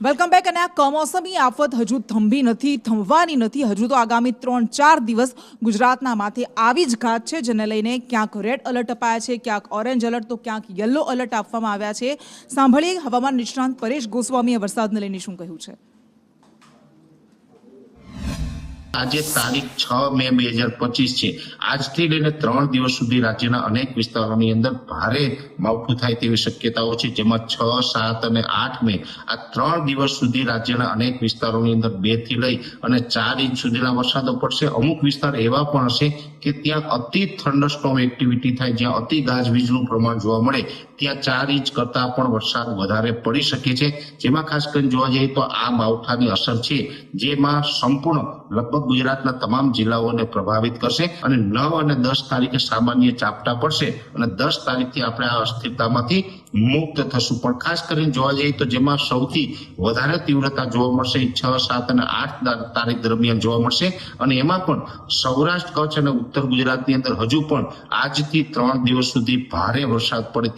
Welcome back. અને આ કમોસમી આફત હજુ થંભી નથી, થંભવાની નથી. હજુ તો આગામી 3-4 દિવસ ગુજરાતના માથે આવી જ ઘાત છે, જેને લઈને ક્યાંક રેડ એલર્ટ અપાયા છે, ક્યાંક ઓરેન્જ એલર્ટ તો ક્યાંક યલો એલર્ટ આપવામાં આવ્યા છે. સાંભળીએ હવામાન નિષ્ણાંત પરેશ ગોસ્વામીએ વરસાદને લઈને શું કહ્યું છે. આજે તારીખ 6 મે 2025 છે. આજથી લઈને 3 દિવસ સુધી રાજ્યના અનેક વિસ્તારોની અંદર ભારે માવઠું થાય તેવી શક્યતાઓ છે, જેમાં 6, 7 અને 8 મે આ 3 દિવસ સુધી રાજ્યના અનેક વિસ્તારોની અંદર 2 થી લઈ અને 4 ઇંચ સુધીના વરસાદો પડશે. અમુક વિસ્તાર એવા પણ હશે કે ત્યાં અતિ થંડરસ્ટોર્મ એક્ટિવિટી થાય, જ્યાં અતિ ગાજવીજનું પ્રમાણ જોવા મળે, ત્યાં 4 ઇંચ કરતા પણ વરસાદ વધારે પડી શકે છે. જેમાં ખાસ કરીને જોવા જઈએ તો આ માવઠાની અસર છે, જેમાં સંપૂર્ણ લગભગ ગુજરાતના તમામ જિલ્લાઓને પ્રભાવિત કરશે અને 9 અને 10 તારીખે સામાન્ય ઝાપટા પડશે અને 10 તારીખથી આપણે આ અસ્થિરતામાંથી મુક્ત થશું. પણ ખાસ કરીને જોવા જઈએ તો જેમાં સૌથી વધારે તીવ્રતા જોવા મળશે 6, 7 અને 8 તારીખ દરમિયાન જોવા મળશે અને એમાં પણ સૌરાષ્ટ્ર, કચ્છ અને ઉત્તર ગુજરાતની અંદર હજુ પણ આજથી 3 દિવસ સુધી ભારે વરસાદ પડે